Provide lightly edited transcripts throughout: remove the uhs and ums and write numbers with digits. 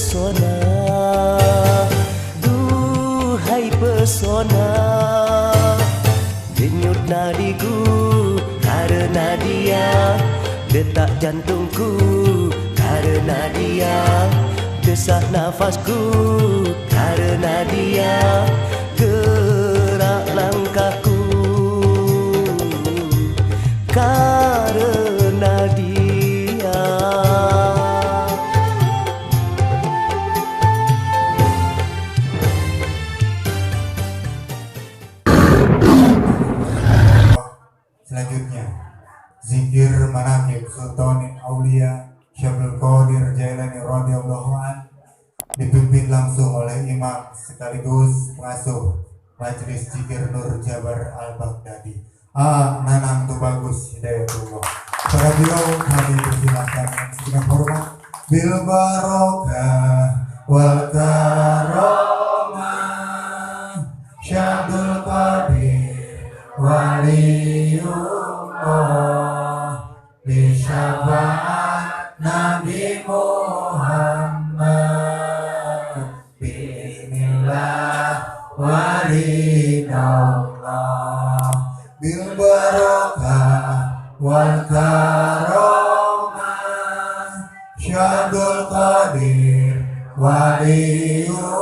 pesona, duhai pesona, denyut nadiku karena dia, detak jantungku karena dia, desah nafasku karena dia, gerak langkahku karena dia. Selanjutnya zikir manaqib Sultanin Aulia Syabul Qadir Jailani radhiyallahu an dipimpin langsung oleh imam sekaligus pengasuh Majelis Zikir Nur Jabar Al-Baghdadi Nanang Tubagus Hidayatullah. Para beliau kami persilakan dengan hormat bil barokah wal karamah Syabul Qadir waliyullah bi syafaat Nabi Muhammad bismillah walidallah bil barakah wal karamah Syabul Qadir waliyullah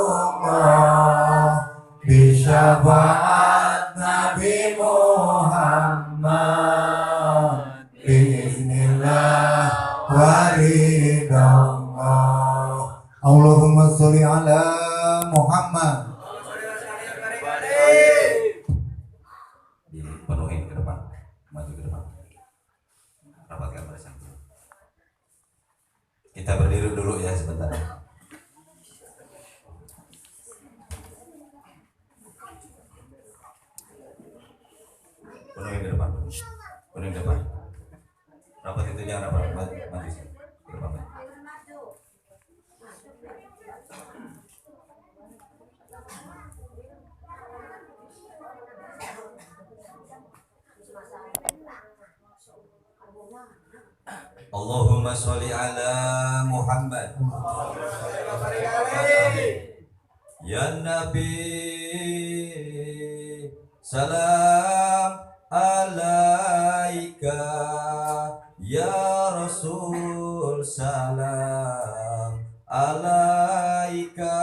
bi syafaat Nabi Muhammad bismillah waridallah. Allahumma sholli ala Muhammad. Dipenuhin ke depan, maju ke depan, rapatkan barisan. Kita berdiri dulu ya sebentar. Penuhin ke depan, penuhin ke depan. Rapat itu jangan rapat, maju sih, ke depan. Allahumma sholli ala Muhammad. Ya Nabi salam alaika, ya Rasul salam alaika,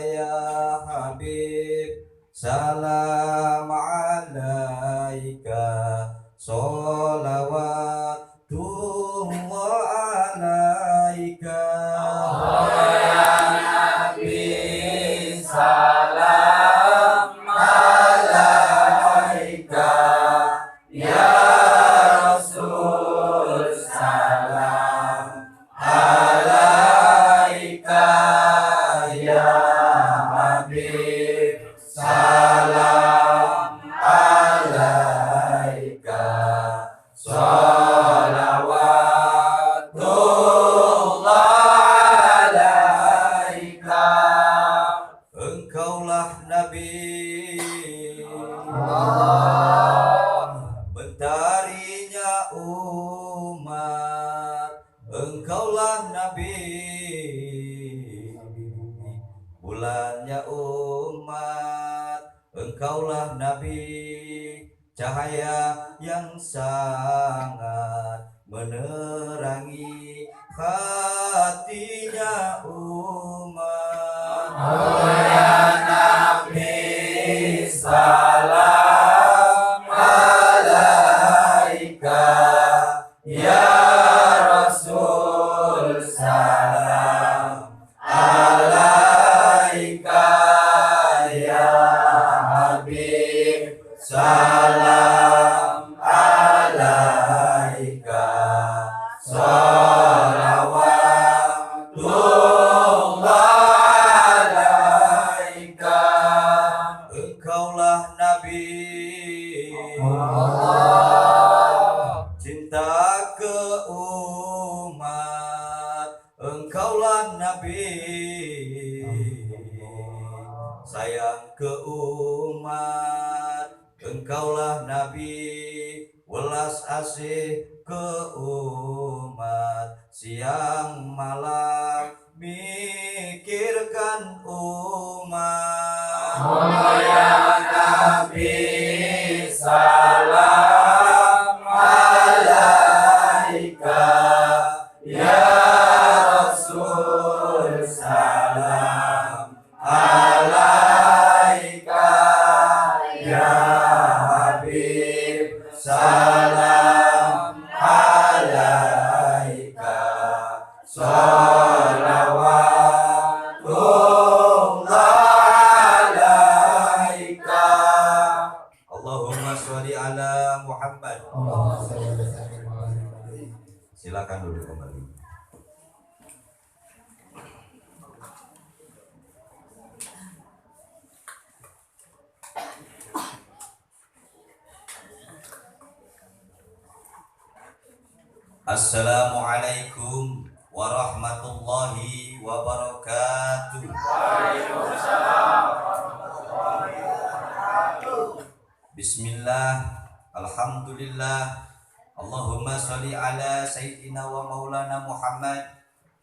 ya Habib salam alaika, sholawatullah alaika, ya Nabi salam alaika, ya Rasul salam alaika, ya Habib salam alaika, sholawatullah alaika. Engkaulah Nabi mentarinya umat, engkaulah Nabi bulannya umat, engkaulah Nabi cahaya yang sangat menerangi hatinya umat. Oh ya Nabi salam alaika, ya Rasul salam alaika, ya Habib salam alaika, sholawatullah alaika. Engkaulah Nabi cinta ke umat, engkaulah Nabi sayang ke umat, engkaulah Nabi welas asih ke umat, siang malam dan umat. Ya Nabi salam alaika, ya Rasul salam alaika, ya Habib salam alaika, salawatullah alaika. Allahumma sholli ala Muhammad. Allahumma shalli ala sayyidina Muhammad. Silakan duduk kembali. Assalamualaikum warahmatullahi wabarakatuh. Bismillah, alhamdulillah, Allahumma sholli ala sayyidina wa maulana Muhammad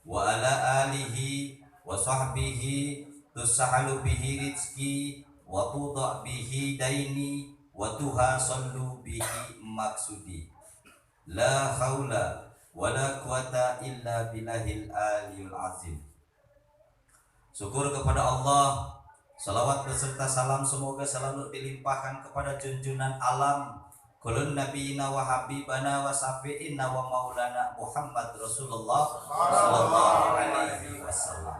wa ala alihi wa sahbihi tusahalu bihi rizki wa tuda' bihi daini wa tuhasallu bihi maksudi. La haula wa la quwata illa billahil aliyul azim. Syukur kepada Allah, salawat beserta salam semoga selalu dilimpahkan kepada junjungan alam kulun nabiyina wa habibana wa syafi'ina wa maulana Muhammad Rasulullah sallallahu alaihi wasallam.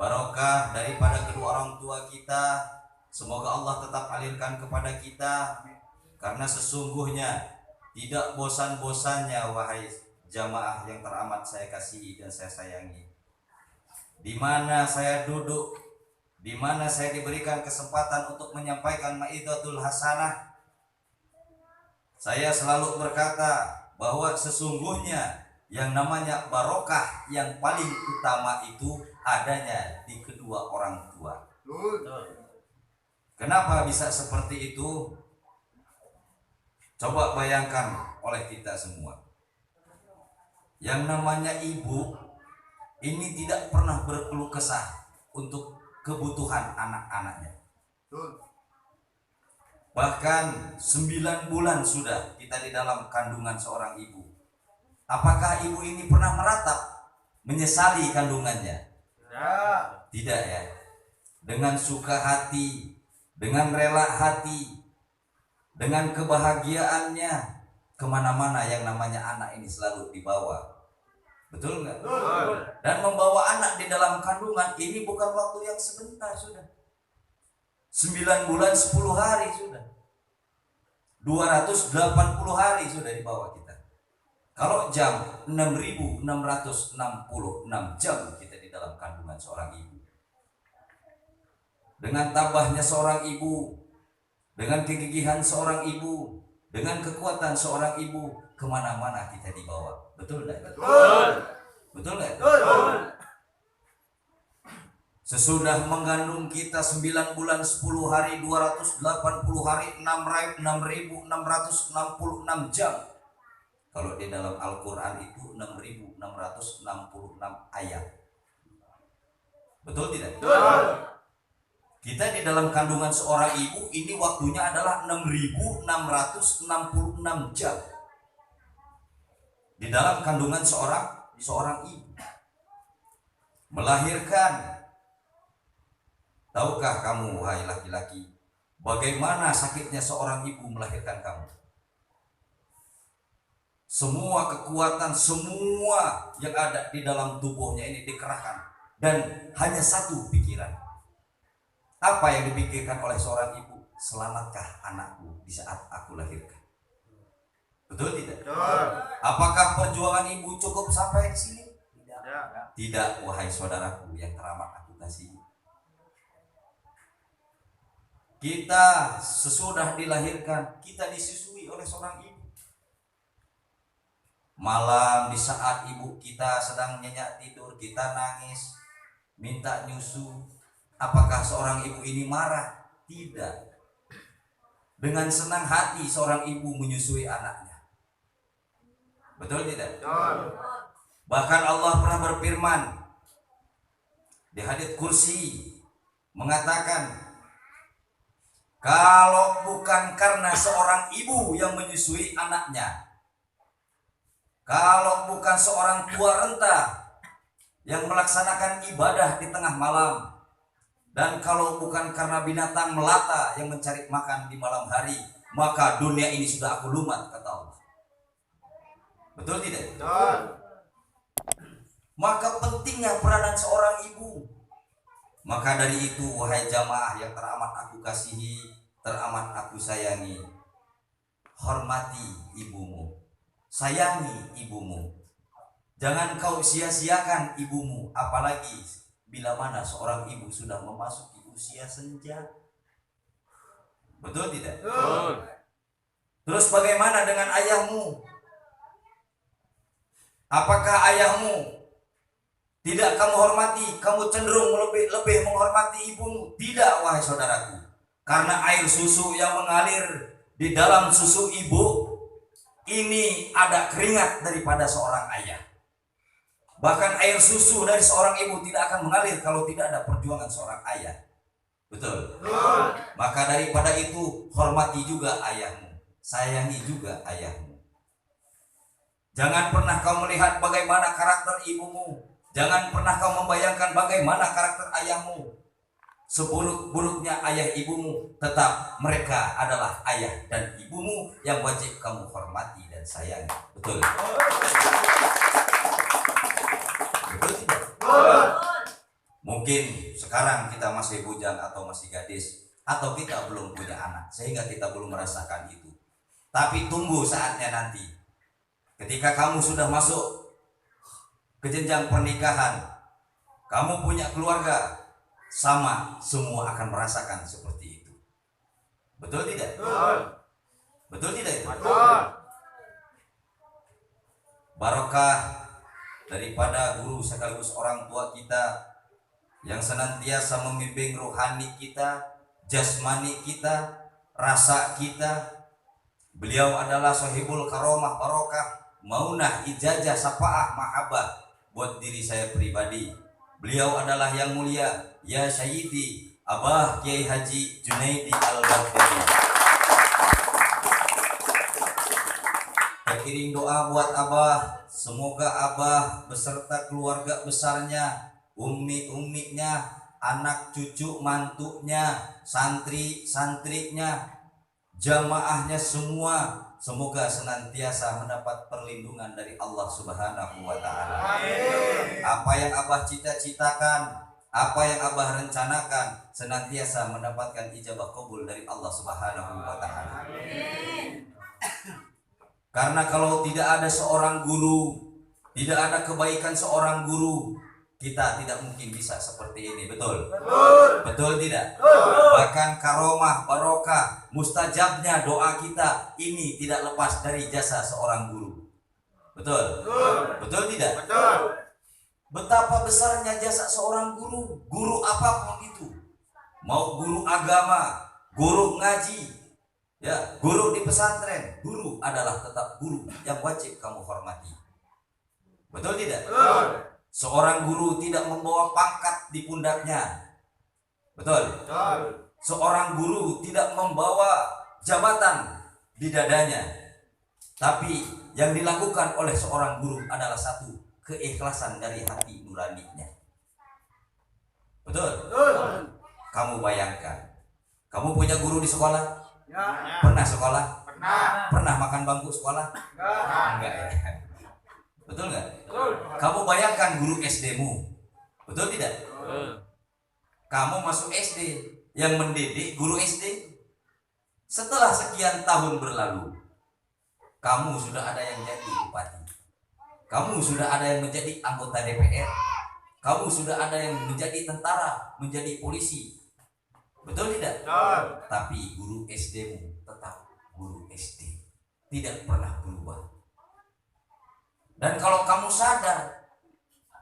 Barokah daripada kedua orang tua kita, semoga Allah tetap alirkan kepada kita, karena sesungguhnya tidak bosan-bosannya wahai jamaah yang teramat saya kasihi dan saya sayangi, di mana saya duduk, di mana saya diberikan kesempatan untuk menyampaikan maidatul hasanah, saya selalu berkata bahwa sesungguhnya yang namanya barokah yang paling utama itu adanya di kedua orang tua. Kenapa bisa seperti itu? Coba bayangkan oleh kita semua. Yang namanya ibu ini tidak pernah berkeluh kesah untuk kebutuhan anak-anaknya. Bahkan 9 bulan sudah kita di dalam kandungan seorang ibu. Apakah ibu ini pernah meratap menyesali kandungannya? Tidak ya. Dengan suka hati, dengan rela hati, dengan kebahagiaannya, kemana-mana yang namanya anak ini selalu dibawa. Betul nggak? Dan membawa anak di dalam kandungan ini bukan waktu yang sebentar sudah. 9 bulan 10 hari sudah. 280 hari sudah dibawa kita. Kalau jam 6.666 jam kita di dalam kandungan seorang ibu. Dengan tabahnya seorang ibu, dengan kegigihan seorang ibu, dengan kekuatan seorang ibu, kemana-mana kita dibawa. Betul nggak? Betul nggak? Sesudah mengandung kita 9 bulan 10 hari 280 hari 6.666 jam. Kalau di dalam Al-Quran itu 6.666 ayat. Betul tidak? Kita di dalam kandungan seorang ibu ini waktunya adalah 6.666 jam. Di dalam kandungan seorang ibu. Melahirkan. Tahukah kamu, wahai laki-laki, bagaimana sakitnya seorang ibu melahirkan kamu? Semua kekuatan, semua yang ada di dalam tubuhnya ini dikerahkan. Dan hanya satu pikiran. Apa yang dipikirkan oleh seorang ibu? Selamatkah anakku di saat aku lahirkan? Betul tidak? Apakah perjuangan ibu cukup sampai di sini? Tidak, wahai saudaraku yang teramat aku kasihi. Kita sesudah dilahirkan, kita disusui oleh seorang ibu. Malam di saat ibu kita sedang nyenyak tidur, kita nangis, minta nyusu. Apakah seorang ibu ini marah? Tidak. Dengan senang hati seorang ibu menyusui anaknya. Betul tidak? Bahkan Allah pernah berfirman di hadits kursi mengatakan, kalau bukan karena seorang ibu yang menyusui anaknya, kalau bukan seorang tua renta yang melaksanakan ibadah di tengah malam, dan kalau bukan karena binatang melata yang mencari makan di malam hari, maka dunia ini sudah aku lumat, kata Allah. Betul tidak? Betul. Maka pentingnya peranan seorang ibu. Maka dari itu, wahai jamaah yang teramat aku kasihi, teramat aku sayangi, hormati ibumu, sayangi ibumu. Jangan kau sia-siakan ibumu, apalagi bila mana seorang ibu sudah memasuki usia senja. Betul tidak? Betul. Terus bagaimana dengan ayahmu? Apakah ayahmu tidak kamu hormati? Kamu cenderung lebih menghormati ibumu? Tidak, wahai saudaraku. Karena air susu yang mengalir di dalam susu ibu ini ada keringat daripada seorang ayah. Bahkan air susu dari seorang ibu tidak akan mengalir kalau tidak ada perjuangan seorang ayah. Betul? Betul. Maka daripada itu, hormati juga ayahmu, sayangi juga ayahmu. Jangan pernah kau melihat bagaimana karakter ibumu, jangan pernah kau membayangkan bagaimana karakter ayahmu. Seburuk-buruknya ayah ibumu, tetap mereka adalah ayah dan ibumu yang wajib kamu hormati dan sayangi. Betul? Betul tidak? Mungkin sekarang kita masih bujang atau masih gadis, atau kita belum punya anak sehingga kita belum merasakan itu. Tapi tunggu saatnya nanti, ketika kamu sudah masuk ke jenjang pernikahan, kamu punya keluarga, sama semua akan merasakan seperti itu. Betul tidak? Betul. Betul tidak itu? Betul. Barokah daripada guru sekaligus orang tua kita yang senantiasa membimbing rohani kita, jasmani kita, rasa kita. Beliau adalah sahibul karomah barokah, maunah, ijazah, syafaah, mahabbah buat diri saya pribadi. Beliau adalah yang mulia, ya Sayyidi Abah Kiai Haji Junaidi Al-Baghdadi. Kirim doa buat Abah, semoga Abah beserta keluarga besarnya, ummi-umminya, anak cucu mantunya, santri-santrinya, jamaahnya semua, semoga senantiasa mendapat perlindungan dari Allah Subhanahu wa Ta'ala. Apa yang Abah cita-citakan, apa yang Abah rencanakan, senantiasa mendapatkan ijabah kabul dari Allah Subhanahu wa Ta'ala. Karena kalau tidak ada seorang guru, tidak ada kebaikan seorang guru, kita tidak mungkin bisa seperti ini. Betul? Betul. Betul tidak? Betul. Bahkan karomah, barokah, mustajabnya doa kita ini tidak lepas dari jasa seorang guru. Betul? Betul. Betul tidak? Betul. Betapa besarnya jasa seorang guru, guru apapun itu. Mau guru agama, guru ngaji, ya, guru di pesantren, guru adalah tetap guru yang wajib kamu hormati. Betul tidak? Betul. Seorang guru tidak membawa pangkat di pundaknya. Betul? Betul. Seorang guru tidak membawa jabatan di dadanya. Tapi yang dilakukan oleh seorang guru adalah satu, keikhlasan dari hati nuraninya. Betul? Betul. Kamu bayangkan, kamu punya guru di sekolah? Ya. Pernah sekolah? Pernah. Pernah makan bangku sekolah? Enggak. Enggak ya. Betul nggak? Betul. Kamu bayangkan guru SD-mu, betul tidak? Betul. Kamu masuk SD, yang mendidik guru SD. Setelah sekian tahun berlalu, kamu sudah ada yang jadi bupati, kamu sudah ada yang menjadi anggota DPR, kamu sudah ada yang menjadi tentara, menjadi polisi. Betul tidak? Betul. Tapi guru SD-mu tetap guru SD, tidak pernah berubah. Dan kalau kamu sadar,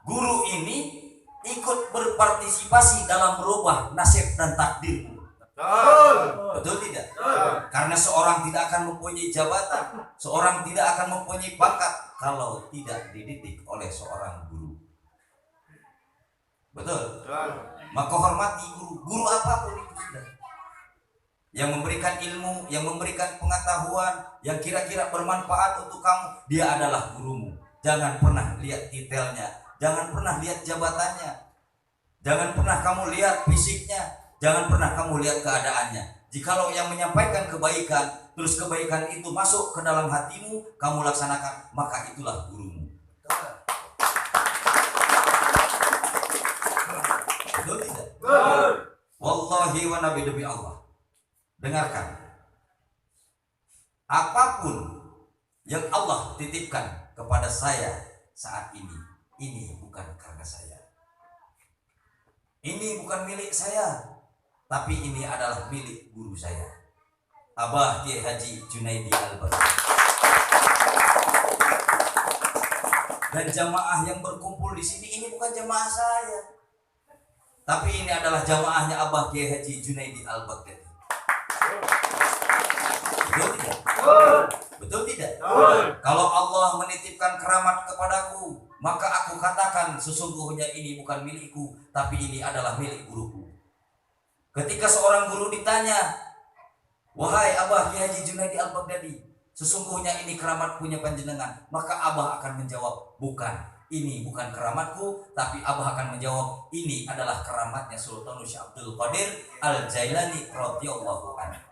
guru ini ikut berpartisipasi dalam merubah nasib dan takdirmu. Betul. Betul tidak? Betul. Karena seorang tidak akan mempunyai jabatan, seorang tidak akan mempunyai pangkat kalau tidak dididik oleh seorang guru. Betul? Maka hormati guru, guru apapun itu sudah. Yang memberikan ilmu, yang memberikan pengetahuan, yang kira-kira bermanfaat untuk kamu, dia adalah gurumu. Jangan pernah lihat titelnya, jangan pernah lihat jabatannya, jangan pernah kamu lihat fisiknya, jangan pernah kamu lihat keadaannya. Jikalau yang menyampaikan kebaikan, terus kebaikan itu masuk ke dalam hatimu, kamu laksanakan, maka itulah gurumu. Betul tidak? Wallahi wa nabi, demi Allah. Dengarkan. Apapun yang Allah titipkan kepada saya saat ini bukan karena saya. Ini bukan milik saya, tapi ini adalah milik guru saya, Abah Kiai Haji Junaidi Al-Baghdadi. Dan jamaah yang berkumpul di sini ini bukan jamaah saya, tapi ini adalah jamaahnya Abah Kiai Haji Junaidi Al-Baghdadi. Betul tidak? Betul tidak? Kalau Allah menitipkan keramat kepadaku, maka aku katakan sesungguhnya ini bukan milikku, tapi ini adalah milik guruku. Ketika seorang guru ditanya, wahai Abah Kiai Haji Junaidi Al-Baghdadi, sesungguhnya ini keramat punya panjenengan, maka Abah akan menjawab, bukan. Ini bukan keramatku, tapi Abah akan menjawab, ini adalah keramatnya Sultan Syekh Abdul Qadir Al-Jailani radhiyallahu anhu.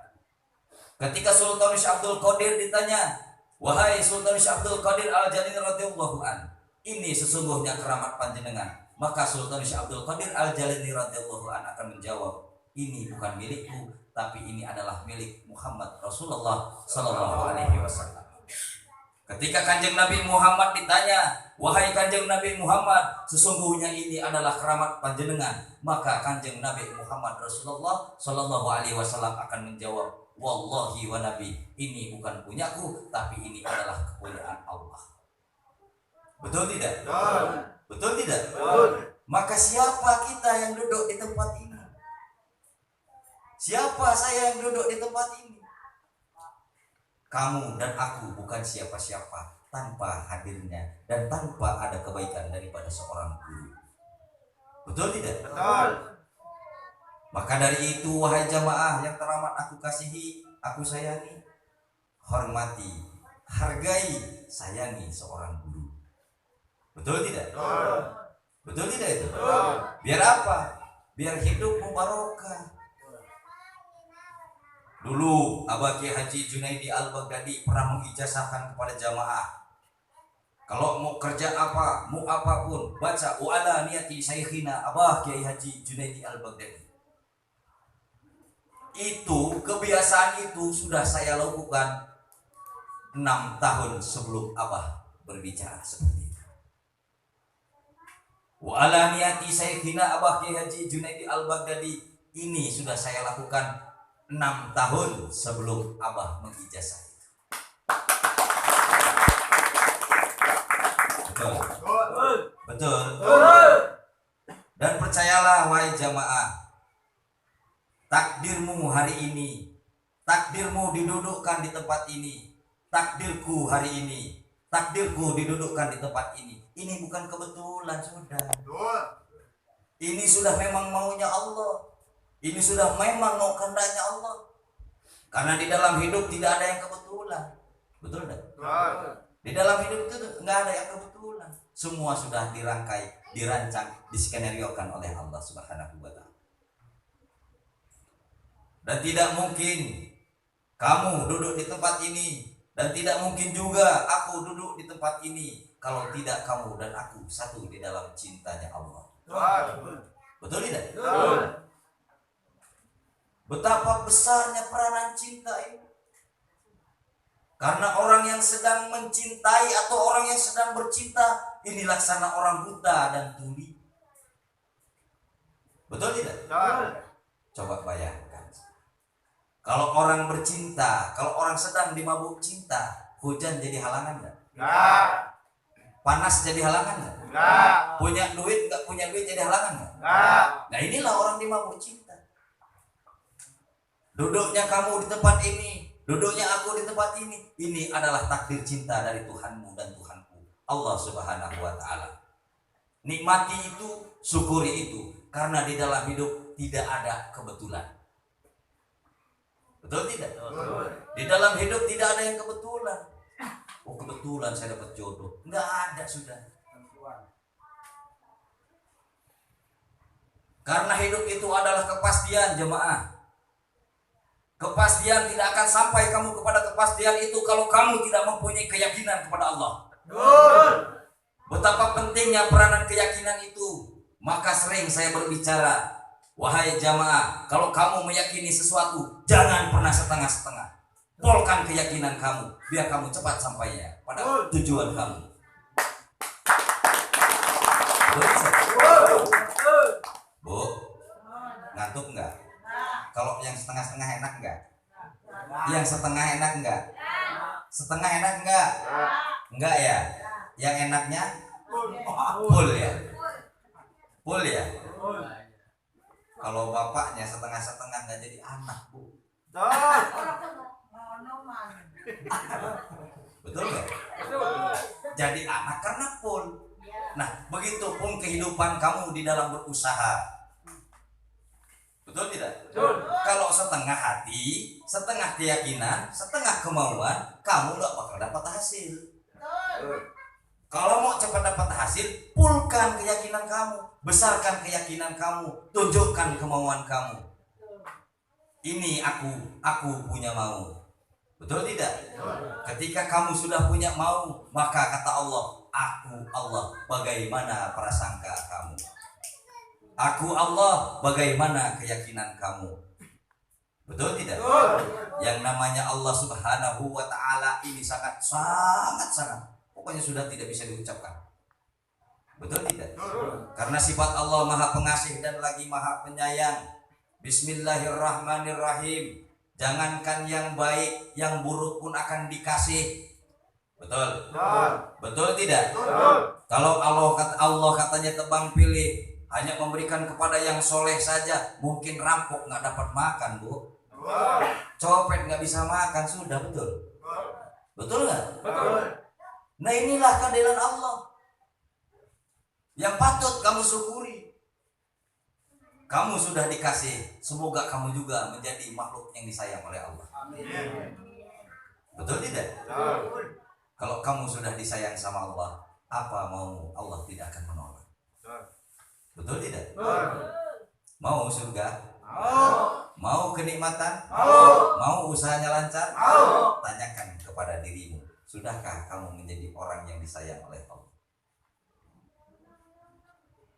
Ketika Sultan Syekh Abdul Qadir ditanya, wahai Sultan Syekh Abdul Qadir Al-Jailani radhiyallahu anhu, ini sesungguhnya keramat panjenengan, maka Sultan Syekh Abdul Qadir Al-Jailani radhiyallahu anhu akan menjawab, ini bukan milikku, tapi ini adalah milik Muhammad Rasulullah sallallahu alaihi wasallam. Ketika Kanjeng Nabi Muhammad ditanya, wahai Kanjeng Nabi Muhammad, sesungguhnya ini adalah keramat panjenengan, maka Kanjeng Nabi Muhammad Rasulullah sallallahu alaihi wasallam akan menjawab, wallahi wa nabi, ini bukan punyaku, tapi ini adalah kepunyaan Allah. Betul tidak? Betul tidak? Maka siapa kita yang duduk di tempat ini? Siapa saya yang duduk di tempat ini? Kamu dan aku bukan siapa-siapa tanpa hadirnya dan tanpa ada kebaikan daripada seorang guru. Betul tidak? Betul. Maka dari itu, wahai jamaah yang teramat aku kasihi, aku sayangi, hormati, hargai, sayangi seorang guru. Betul tidak? Betul. Betul tidak itu? Betul. Biar apa? Biar hidupmu barokah. Dulu Abah Kiai Haji Junaidi Al-Baghdadi pernah mengijazahkan kepada jamaah, kalau mau kerja apa, mau apapun, baca wa'ala niyati syekhina Abah Kiai Haji Junaidi Al-Baghdadi. Itu kebiasaan itu sudah saya lakukan 6 tahun sebelum Abah berbicara seperti itu. Wa'ala niyati syekhina Abah Kiai Haji Junaidi Al-Baghdadi, ini sudah saya lakukan 6 tahun sebelum Abah mengijazah itu. Betul. Betul. Dan percayalah wahai jamaah, takdirmu hari ini, takdirmu didudukkan di tempat ini, takdirku hari ini, takdirku didudukkan di tempat ini. Ini bukan kebetulan, sudah. Ini sudah memang maunya Allah. Ini sudah memang mau kehendaknya Allah. Karena di dalam hidup tidak ada yang kebetulan. Betul tidak? Di dalam hidup itu nggak ada yang kebetulan. Semua sudah dirangkai, dirancang, diskenariokan oleh Allah Subhanahu wa ta'ala. Dan tidak mungkin kamu duduk di tempat ini, dan tidak mungkin juga aku duduk di tempat ini kalau tidak kamu dan aku satu di dalam cintanya Allah. Betul tidak? Betapa besarnya peranan cinta ini. Karena orang yang sedang mencintai atau orang yang sedang bercinta, ini laksana orang buta dan tuli. Betul tidak? Coba bayangkan. Kalau orang bercinta, kalau orang sedang dimabuk cinta, hujan jadi halangan enggak? Enggak. Panas jadi halangan enggak? Enggak. Punya duit enggak punya duit jadi halangan enggak? Enggak. Nah inilah orang dimabuk cinta. Duduknya kamu di tempat ini, duduknya aku di tempat ini adalah takdir cinta dari Tuhanmu dan Tuhanku, Allah Subhanahu wa ta'ala. Nikmati itu, Syukuri itu, karena di dalam hidup tidak ada kebetulan. Betul tidak? Di dalam hidup tidak ada yang kebetulan. Oh, kebetulan saya dapat jodoh. Enggak ada sudah. Karena hidup itu adalah kepastian, jemaah. Kepastian tidak akan sampai kamu kepada kepastian itu kalau kamu tidak mempunyai keyakinan kepada Allah. Betapa pentingnya peranan keyakinan itu. Maka sering saya berbicara, wahai jamaah, kalau kamu meyakini sesuatu, jangan pernah setengah-setengah. Polkan keyakinan kamu, biar kamu cepat sampainya pada tujuan kamu. Bu, ngantuk enggak? Kalau yang setengah-setengah enak enggak? Yang setengah enak enggak? Setengah enak enggak? Enggak ya? Yang enaknya full ya? Full ya? Kalau bapaknya setengah-setengah nggak jadi anak, Bu. Betul nggak? Jadi anak karena full. Nah, begitupun kehidupan kamu di dalam berusaha. Betul tidak? Kalau setengah hati, setengah keyakinan, setengah kemauan, kamu nggak bakal dapat hasil. Kalau mau cepat dapat hasil, pulkan keyakinan kamu, besarkan keyakinan kamu, tunjukkan kemauan kamu. Ini aku punya mau. Betul tidak? Ketika kamu sudah punya mau, maka kata Allah, aku Allah, bagaimana prasangka kamu? Aku Allah, bagaimana keyakinan kamu? Betul tidak? Yang namanya Allah Subhanahu wa Ta'ala ini sangat pokoknya sudah tidak bisa diucapkan. Betul tidak? Karena sifat Allah Maha Pengasih dan lagi Maha Penyayang. Bismillahirrahmanirrahim. Jangankan yang baik, yang buruk pun akan dikasih. Betul? Betul tidak? Kalau Allah katanya tebang pilih, hanya memberikan kepada yang soleh saja, mungkin rampok nggak dapat makan, Bu. Copet nggak bisa makan, sudah. Betul? Betul nggak? Nah, inilah keadilan Allah yang patut kamu syukuri. Kamu sudah dikasih, semoga kamu juga menjadi makhluk yang disayang oleh Allah. Amin. Betul tidak? Kalau kamu sudah disayang sama Allah, apa mau Allah tidak akan menolak. Betul tidak? Mau surga? Mau kenikmatan? Mau usahanya lancar? Tanyakan kepada dirimu, sudahkah kamu menjadi orang yang disayang oleh Allah?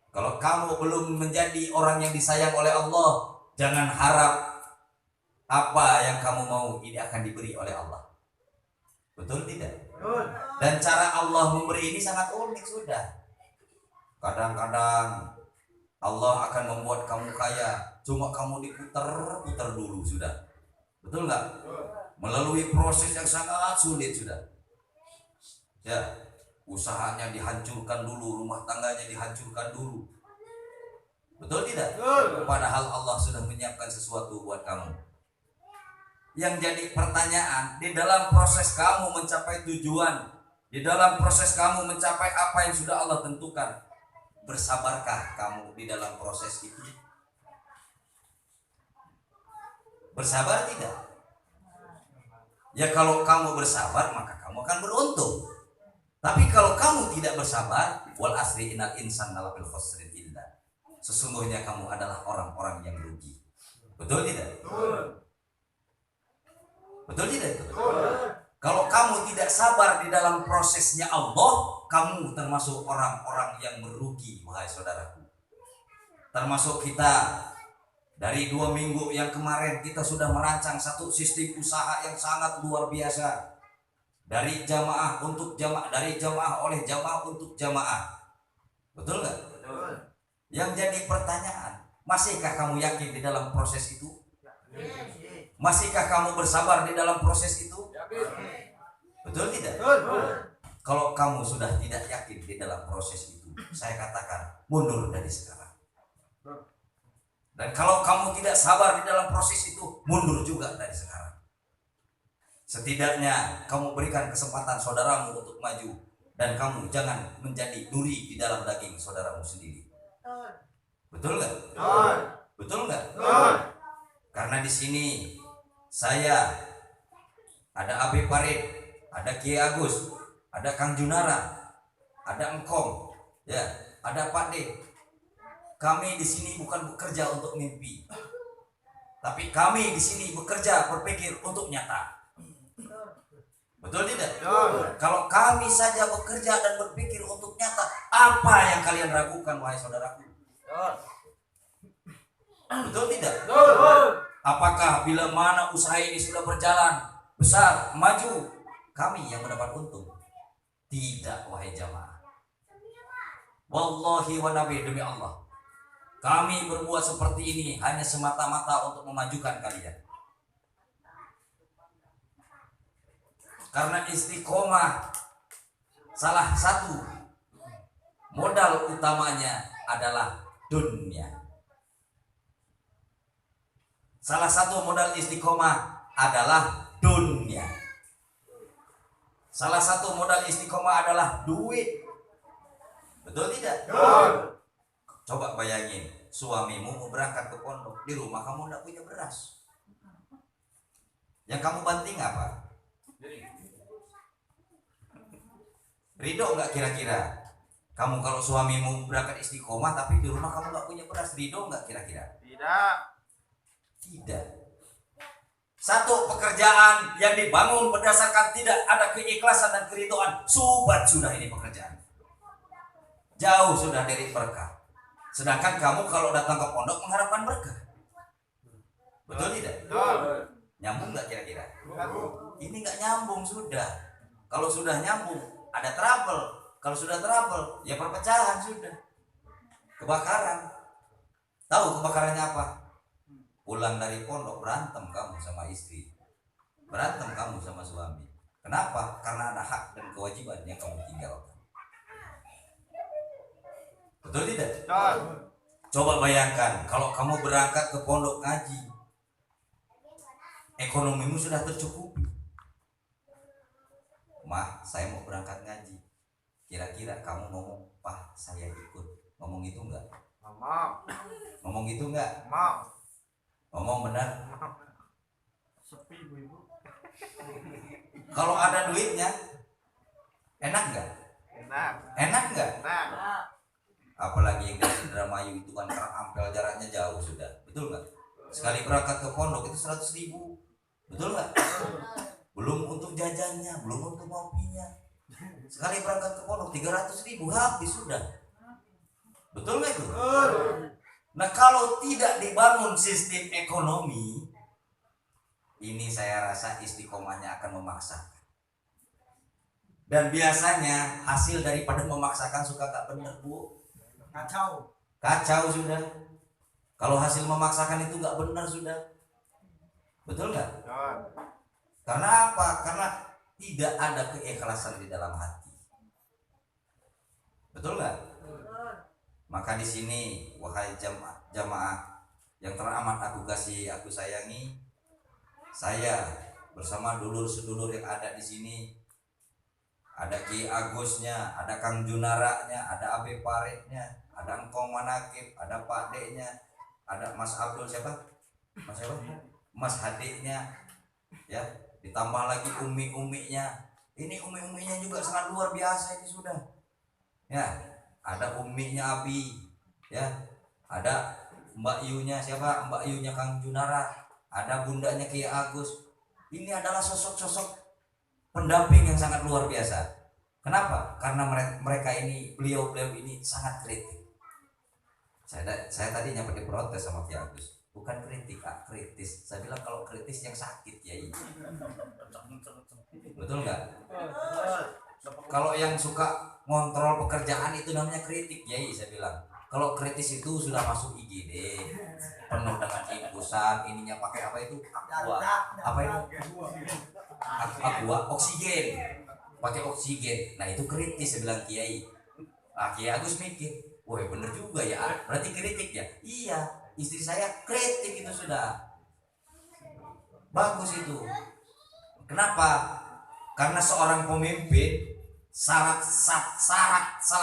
Kalau kamu belum menjadi orang yang disayang oleh Allah, jangan harap apa yang kamu mau ini akan diberi oleh Allah. Betul tidak? Dan cara Allah memberi ini sangat unik sudah. Kadang-kadang Allah akan membuat kamu kaya, cuma kamu diputar-putar dulu sudah. Betul nggak? Melalui proses yang sangat sulit sudah. Ya, usahanya dihancurkan dulu, rumah tangganya dihancurkan dulu. Betul tidak? Padahal Allah sudah menyiapkan sesuatu buat kamu. Yang jadi pertanyaan, di dalam proses kamu mencapai tujuan, di dalam proses kamu mencapai apa yang sudah Allah tentukan, bersabarkah kamu di dalam proses itu? Bersabar tidak? Ya, kalau kamu bersabar maka kamu akan beruntung. Tapi kalau kamu tidak bersabar, wal asri innal insana lafil khusrin illa. Sesungguhnya kamu adalah orang-orang yang rugi. Betul tidak? Betul tidak? Kalau kamu tidak sabar di dalam prosesnya Allah, kamu termasuk orang-orang yang merugi, wahai saudaraku. Termasuk kita. Dari 2 minggu yang kemarin kita sudah merancang satu sistem usaha yang sangat luar biasa. Dari jamaah untuk jamaah, dari jamaah oleh jamaah untuk jamaah. Betul nggak? Betul. Yang jadi pertanyaan, masihkah kamu yakin di dalam proses itu? Masihkah kamu bersabar di dalam proses itu? Betul tidak? Kalau kamu sudah tidak yakin di dalam proses itu, saya katakan mundur dari sekarang. Dan kalau kamu tidak sabar di dalam proses itu, mundur juga dari sekarang. Setidaknya kamu berikan kesempatan saudaramu untuk maju, dan kamu jangan menjadi duri di dalam daging saudaramu sendiri. Betul nggak? Betul. Betul nggak? Betul. Karena di sini saya ada Abi Parit, ada Kiai Agus, ada Kang Junara, ada Engkong, ya, ada Pak D. Kami di sini bukan bekerja untuk mimpi, tapi kami di sini bekerja berpikir untuk nyata. Betul tidak? Betul. Kalau kami saja bekerja dan berpikir untuk nyata, apa yang kalian ragukan, wahai saudaraku? Betul tidak? Betul. Apakah bila mana usaha ini sudah berjalan besar, maju, kami yang mendapat untung? Tidak, wahai jamaah. Wallahi wa nabi, demi Allah, kami berbuat seperti ini hanya semata-mata untuk memajukan kalian. Karena istiqomah salah satu modal utamanya adalah dunia. Salah satu modal istiqomah adalah dunia. Salah satu modal istiqomah adalah duit. Betul tidak? Betul. Coba bayangin, suamimu mau berangkat ke pondok, di rumah kamu tidak punya beras. Yang kamu banting apa? Ridho nggak kira-kira? Kamu kalau suamimu berangkat istiqomah tapi di rumah kamu nggak punya beras, ridho nggak kira-kira? Tidak. Tidak. Satu pekerjaan yang dibangun berdasarkan tidak ada keikhlasan dan keridhaan, subat sudah ini pekerjaan. Jauh sudah dari berkah. Sedangkan kamu kalau datang ke pondok mengharapkan berkah. Betul tidak? Betul. Nyambung nggak kira-kira? Betul. Ini nggak nyambung sudah. Kalau sudah nyambung, ada trouble. Kalau sudah trouble, ya perpecahan sudah. Kebakaran. Tahu kebakarannya apa? Pulang dari pondok berantem kamu sama istri, berantem kamu sama suami. Kenapa? Karena ada hak dan kewajiban yang kamu tinggalkan. Betul tidak? Betul. Coba bayangkan kalau kamu berangkat ke pondok ngaji, ekonomimu sudah tercukupi. Mah, saya mau berangkat ngaji. Kira-kira kamu ngomong, "Pak, saya ikut." Ngomong itu enggak? Mau. Ngomong itu enggak? Mau. Ngomong benar. Sepi ibu. Kalau ada duitnya, enak enggak? Enak. Enak enggak? Enak. Apalagi yang dari Indramayu itu kan Karang Ampel jaraknya jauh sudah. Betul nggak? Sekali berangkat ke pondok itu 100.000. Betul nggak? Belum untuk jajannya, belum untuk ngopinya. Sekali berangkat ke pondok 300.000 habis sudah. Betul nggak itu? Nah, kalau tidak dibangun sistem ekonomi, ini saya rasa istiqomahnya akan memaksakan. Dan biasanya hasil daripada memaksakan suka tak benar, Bu. Kacau sudah. Kalau hasil memaksakan itu nggak benar sudah. Betul nggak? Betul. Karena apa? Karena tidak ada keikhlasan di dalam hati. Betul nggak? Maka di sini, wahai jamaah yang teramat aku kasih, aku sayangi, saya bersama dulur-sedulur yang ada di sini, ada Ki Agusnya, ada Kang Junaranya, ada Abi Paritnya, ada Engkong Manakib, ada Pak D-nya, ada Mas Abdul siapa? Mas siapa? Mas Hadiknya, ya, ditambah lagi umi-uminya. Ini umi-uminya juga sangat luar biasa ini sudah. Ya, ada uminya Abi, ya, ada Mbak Yunya siapa? Mbak Yunya Kang Junara, ada bundanya Ki Agus. Ini adalah sosok-sosok pendamping yang sangat luar biasa. Kenapa? Karena mereka ini, beliau-beliau ini sangat kritik. Saya tadinya pakai protes sama Ki Agus. Bukan kritik, kritis. Saya bilang kalau kritis yang sakit ya ini. Betul nggak? Kalau yang suka ngontrol pekerjaan itu namanya kritik ya, saya bilang. Kalau kritis itu sudah masuk IGD, penuh dengan infusan, ininya pakai apa itu? Apa itu? Aqua, oksigen. Pakai oksigen. Nah, itu kritis, saya bilang Kiai. Nah, Kiai Agus mikir, wah bener juga ya, berarti kritik ya? Iya, istri saya kritik itu sudah. Bagus itu. Kenapa? Karena seorang pemimpin salah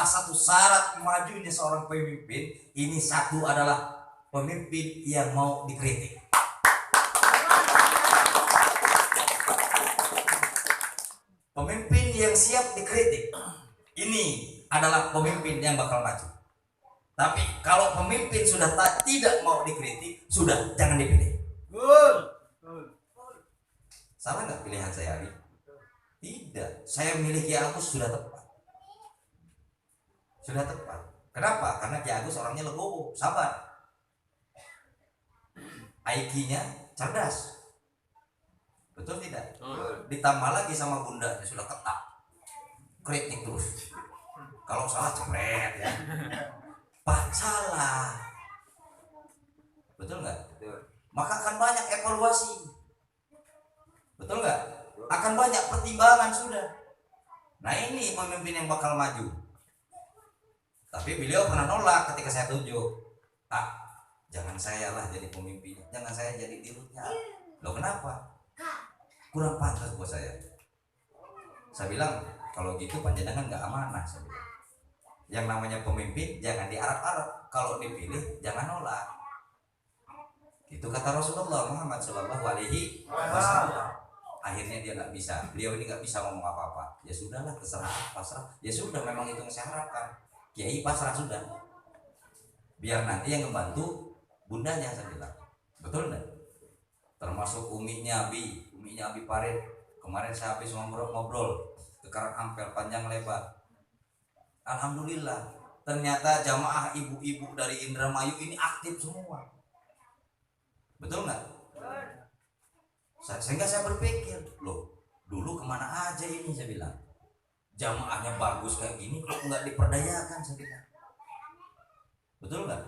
satu syarat majunya seorang pemimpin ini satu adalah pemimpin yang mau dikritik. Pemimpin yang siap dikritik ini adalah pemimpin yang bakal maju. Tapi kalau pemimpin sudah tidak mau dikritik, sudah jangan dipilih. Salah nggak pilihan saya hari? Tidak, saya milih Ki Agus sudah tepat. Sudah tepat. Kenapa? Karena Ki Agus orangnya legowo, sabar. IQ-nya cerdas. Betul tidak? Ditambah lagi sama bundanya sudah ketat. Kritik terus. Kalau salah cemret ya. Pak salah. Betul nggak? Maka akan banyak evaluasi. Betul nggak? Akan banyak pertimbangan sudah. Nah ini pemimpin yang bakal maju. Tapi beliau pernah nolak ketika saya tunjuk. Jangan saya lah jadi pemimpin, jangan saya jadi dirutnya. Loh kenapa? Kurang pantas buat saya. Saya bilang kalau gitu panjenengan nggak amanah. Saya bilang. Yang namanya pemimpin jangan diarap-arap. Kalau dipilih jangan nolak. Itu kata Rasulullah Muhammad Shallallahu Alaihi Wasallam. Akhirnya dia nggak bisa, beliau ini nggak bisa ngomong apa-apa. Ya sudahlah, terserah, pasrah. Ya sudah, memang itu yang saya harapkan. Kiai pasrah sudah. Biar nanti yang membantu bundanya, saya bilang. Betul nggak? Termasuk uminya Abi Parit. Kemarin saya habis ngobrol ke Karang Ampel panjang lebar. Alhamdulillah, ternyata jamaah ibu-ibu dari Indramayu ini aktif semua. Betul nggak? Sehingga saya berpikir, loh dulu kemana aja ini, saya bilang. Jamaahnya bagus kayak gini kok nggak diperdayakan, saya bilang. Betul nggak?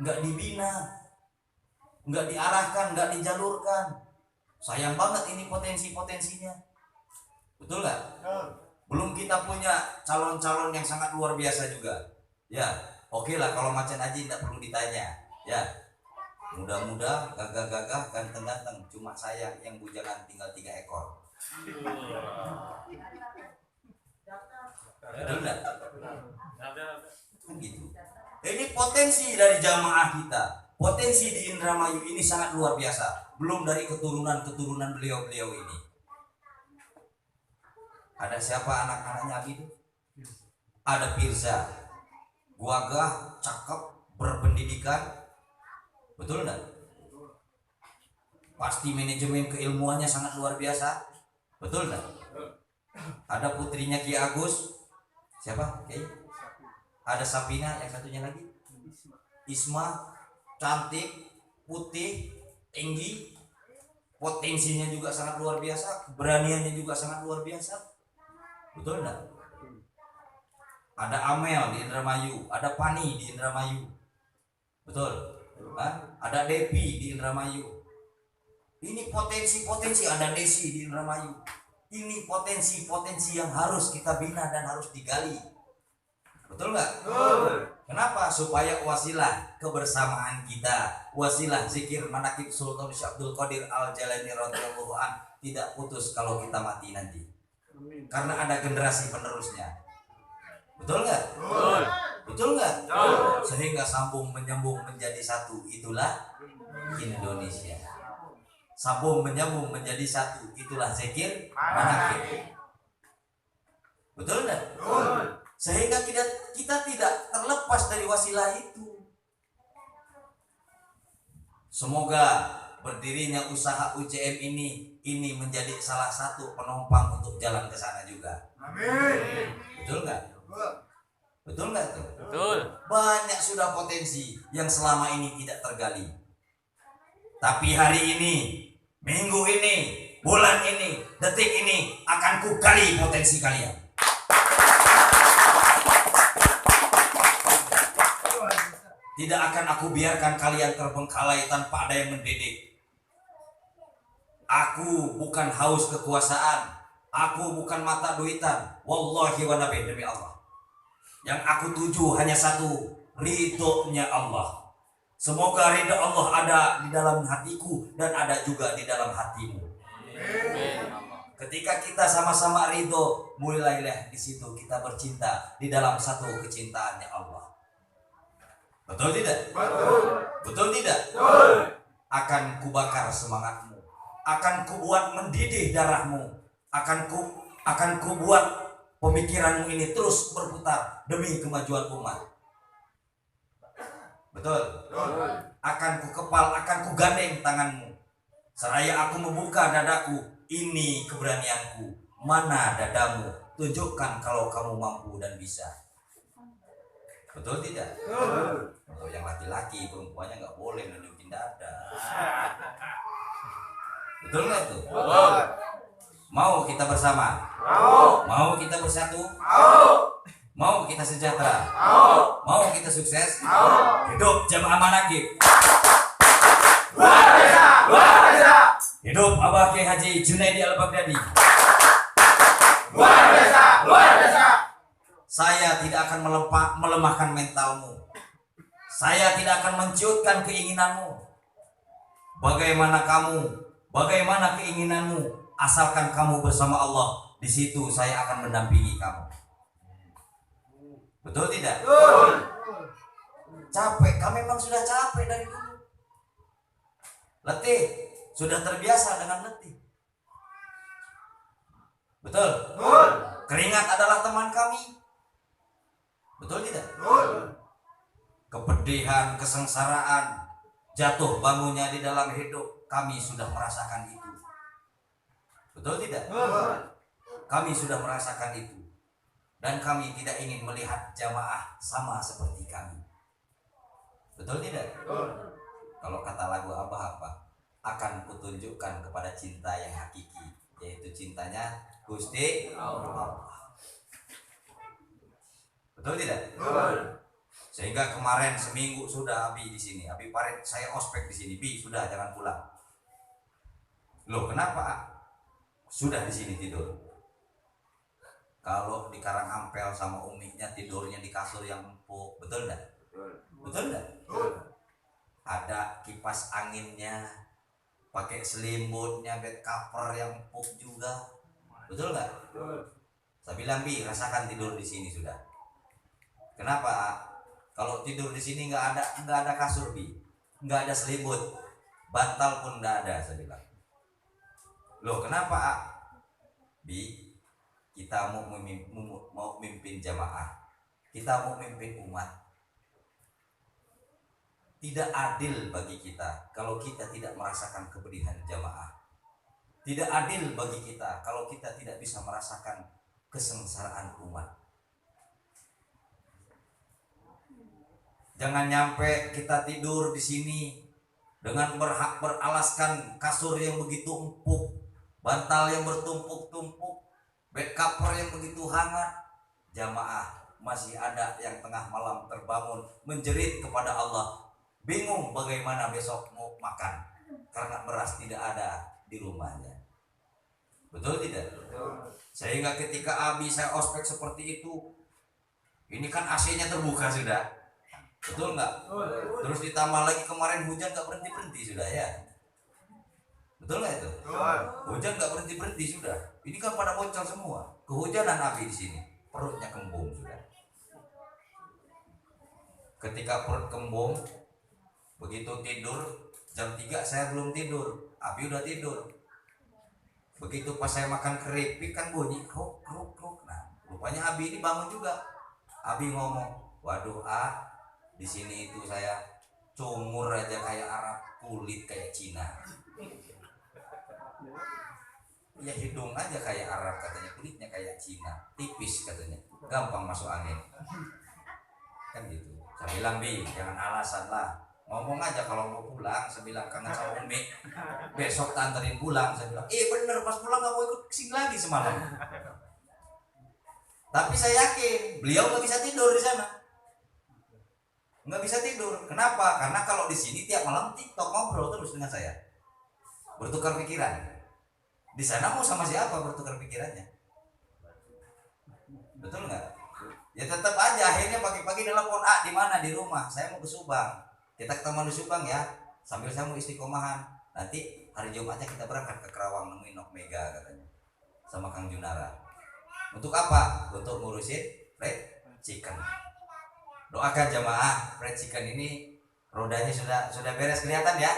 Nggak dibina, nggak diarahkan, nggak dijalurkan. Sayang banget ini potensinya. Betul nggak? Belum kita punya calon-calon yang sangat luar biasa juga. Ya, oke lah kalau Macan Haji tidak perlu ditanya. Ya, muda-muda, gagah-gagah, ganteng-ganteng. Cuma saya yang bujangan tinggal 3 ekor. Betul nggak? Kan gitu. Ini potensi dari jamaah kita. Potensi di Indramayu ini sangat luar biasa. Belum dari keturunan beliau-beliau ini. Ada siapa anak-anaknya itu? Ada Pirza, gagah, cakep, berpendidikan. Betul enggak? Pasti manajemen keilmuannya sangat luar biasa. Betul enggak? Ada putrinya Ki Agus. Siapa? Kiai? Ada Sapina, yang satunya lagi? Isma, cantik, putih, tinggi. Potensinya juga sangat luar biasa, keberaniannya juga sangat luar biasa. Betul enggak? Ada Amel di Indramayu, ada Pani di Indramayu. Betul? Ada Depi di Indramayu. Ini potensi-potensi, ada Desi di Indramayu. Ini potensi-potensi yang harus kita bina dan harus digali. Betul nggak? Kenapa? Supaya wasilah kebersamaan kita, wasilah zikir manakib Sultan Syekh Abdul Qadir Al-Jalani radhiyallahu an tidak putus kalau kita mati nanti. Karena ada generasi penerusnya. Betul nggak? Betul nggak? Sehingga sambung menyambung menjadi satu, itulah Indonesia. Sambung menyambung menjadi satu, itulah zikir manakib. Betul nggak? Sehingga kita tidak terlepas dari wasilah itu. Semoga berdirinya usaha UCM ini menjadi salah satu penopang untuk jalan ke sana juga. Amin. Betul nggak? Betul nggak tuh? Betul. Banyak sudah potensi yang selama ini tidak tergali. Tapi hari ini, minggu ini, bulan ini, detik ini akan kugali potensi kalian. Tidak akan aku biarkan kalian terbengkalai tanpa ada yang mendidik. Aku bukan haus kekuasaan. Aku bukan mata duitan. Wallahi wa nabi, demi Allah. Yang aku tuju hanya satu, ridhonya Allah. Semoga ridho Allah ada di dalam hatiku dan ada juga di dalam hatimu. Ketika kita sama-sama ridho, mulailah di situ kita bercinta di dalam satu kecintaannya Allah. Betul tidak? Betul. Betul tidak? Betul. Akan kubakar semangatmu, akan kubuat mendidih darahmu, akan kubuat pemikiranmu ini terus berputar demi kemajuan umat. Betul? Betul. Akan kukepal, akan kugandeng tanganmu, seraya aku membuka dadaku. Ini keberanianku. Mana dadamu? Tunjukkan kalau kamu mampu dan bisa. Betul tidak? Betul. Untuk yang laki-laki, perempuannya nggak boleh nunjukin dada. Betul nggak itu? Betul. Mau kita bersama? Mau. Mau kita bersatu? Mau. Mau kita sejahtera? Mau. Mau kita sukses? Mau. Hidup Jamaah Manaqib. Luar biasa. Luar biasa. Hidup Abah Kiai Haji Junaidi Al-Baghdadi. Luar biasa. Luar biasa. Saya tidak akan melemahkan mentalmu. Saya tidak akan menciutkan keinginanmu. Bagaimana kamu? Bagaimana keinginanmu? Asalkan kamu bersama Allah, di situ saya akan mendampingi kamu. Betul tidak? Betul. Capek, kami memang sudah capek dari dulu. Letih, sudah terbiasa dengan letih. Betul? Betul. Keringat adalah teman kami. Betul tidak? Betul. Kepedihan, kesengsaraan, jatuh bangunnya di dalam hidup, kami sudah merasakan itu. Betul tidak? Betul. Kami sudah merasakan itu. Dan kami tidak ingin melihat jamaah sama seperti kami. Betul tidak? Betul. Kalau kata lagu Abah apa? Akan kutunjukkan kepada cinta yang hakiki, yaitu cintanya Gusti Allah. Betul tidak? Betul. Sehingga kemarin seminggu sudah Abi di sini. Abi Parit saya ospek di sini. Bi, sudah jangan pulang. Loh, kenapa? Sudah di sini tidur. Kalau di Karangampel sama Uminya tidurnya di kasur yang empuk, betul enggak? Betul enggak? Ada kipas anginnya, pakai selimutnya, bed cover yang empuk juga. Betul enggak? Saya bilang, Bi, rasakan tidur di sini sudah. Kenapa? Kalau tidur di sini nggak ada kasur, Bi, nggak ada selimut, bantal pun nggak ada, saya bilang. Loh, kenapa, Bi? Kita mau mimpin jamaah, kita mau mimpin umat. Tidak adil bagi kita kalau kita tidak merasakan kepedihan jamaah. Tidak adil bagi kita kalau kita tidak bisa merasakan kesengsaraan umat. Jangan nyampe kita tidur di sini dengan beralaskan kasur yang begitu empuk, bantal yang bertumpuk-tumpuk, bed cover yang begitu hangat. Jamaah masih ada yang tengah malam terbangun menjerit kepada Allah, bingung bagaimana besok mau makan karena beras tidak ada di rumahnya. Betul tidak? Betul. Sehingga ketika Abi saya ospek seperti itu, ini kan AC-nya terbuka sudah. Betul nggak? Terus ditambah lagi kemarin hujan nggak berhenti sudah ya. Betul nggak itu? Hujan nggak berhenti sudah. Ini kan pada bocor semua. Kehujanan Abi di sini, perutnya kembung sudah. Ketika perut kembung, begitu tidur jam 3 saya belum tidur, Abi udah tidur. Begitu pas saya makan keripik kan bunyi kruk kruk kruk. Nah, rupanya Abi ini bangun juga. Abi ngomong, waduh di sini itu saya cungur aja kayak Arab, kulit kayak Cina. Ya hidung aja kayak Arab katanya, kulitnya kayak Cina, tipis katanya, gampang masuk angin. Kan gitu. Saya bilang, Bi, jangan alasan lah. Ngomong aja kalau mau pulang. Saya bilang kangen sama Umi, besok tak anterin pulang. Saya bilang, bener, pas pulang gak mau ikut kesini lagi semalam. Tapi saya yakin beliau gak bisa tidur di sana. Nggak bisa tidur. Kenapa? Karena kalau di sini tiap malam TikTok ngobrol terus dengan saya, bertukar pikiran. Di sana mau sama siapa bertukar pikirannya? Betul nggak? Ya tetap aja akhirnya pagi-pagi telepon, di mana? Di rumah. Saya mau ke Subang. Kita ketemu di Subang ya. Sambil saya mau istiqomahan. Nanti hari Jumatnya kita berangkat ke Kerawang nemuin Nok Mega katanya. sama Kang Junara. Untuk apa? Untuk ngurusin fried chicken. Doakan jamaah, fried chicken ini rodanya sudah beres kelihatan ya?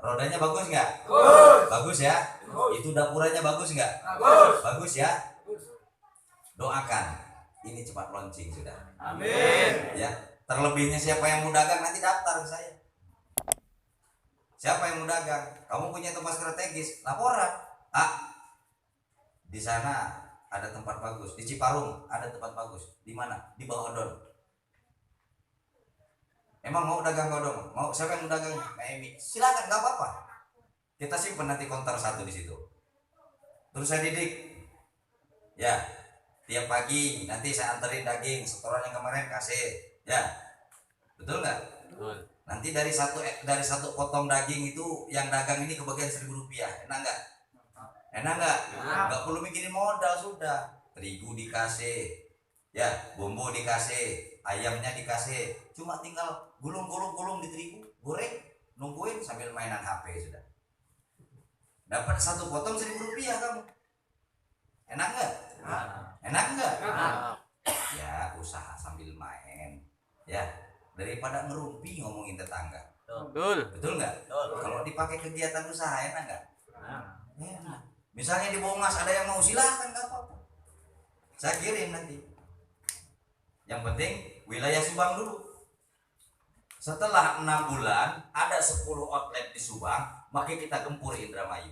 Rodanya bagus nggak? Bagus ya? Itu dapurannya bagus nggak? Bagus ya? Doakan ini cepat launching sudah. Amin. Ya, terlebihnya siapa yang mau dagang nanti daftar ke saya. Siapa yang mau dagang? Kamu punya tempat strategis, laporan. Di sana ada tempat bagus, di Ciparung ada tempat bagus. Di mana? Di bawah odon. Emang mau dagang odong? Mau siapa yang mau dagang? Emi. Silakan, nggak apa-apa. Kita simpan nanti konter 1 di situ. Terus saya didik. Ya, tiap pagi nanti saya anterin daging setoran yang kemarin kasih. Ya, betul nggak? Nanti dari satu potong daging itu yang dagang ini kebagian 1.000 rupiah. Enak nggak? Enak nggak? Nggak perlu mikirin modal sudah. Terigu dikasih, ya bumbu dikasih, ayamnya dikasih. Cuma tinggal gulung di terigu, goreng, nungguin sambil mainan HP sudah. Dapat satu potong 1.000 rupiah kamu. Enak nggak? Enak nggak? Ya usaha sambil main. Ya daripada ngerumpi ngomongin tetangga. Betul nggak? Kalau dipakai kegiatan usaha enak nggak? Enak. Misalnya di Bongas ada yang mau, silahkan, nggak apa-apa. Saya kirim nanti. Yang penting wilayah Subang dulu. Setelah 6 bulan ada 10 outlet di Subang, maka kita gempur Indramayu.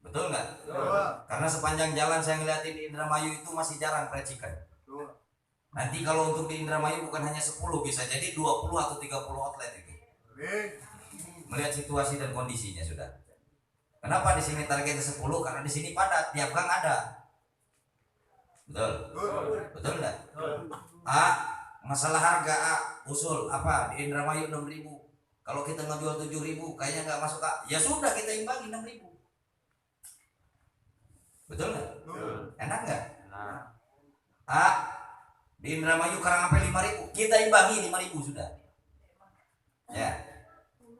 Betul nggak? Karena sepanjang jalan saya ngeliatin di Indramayu itu masih jarang fried chicken. Nanti kalau untuk di Indramayu bukan hanya 10, bisa jadi 20 atau 30 outlet itu. Melihat situasi dan kondisinya sudah. Kenapa di sini targetnya 10? Karena di sini padat, tiap gang ada. Betul? Betul nggak? Masalah harga usul apa di Indramayu 6.000. Kalau kita ngejual 7.000 kayaknya nggak masuk. Ya sudah, kita imbangi 6.000. Betul nggak? Enak nggak? Di Indramayu Karangapel 5.000, kita imbangi 5.000 sudah. Ya.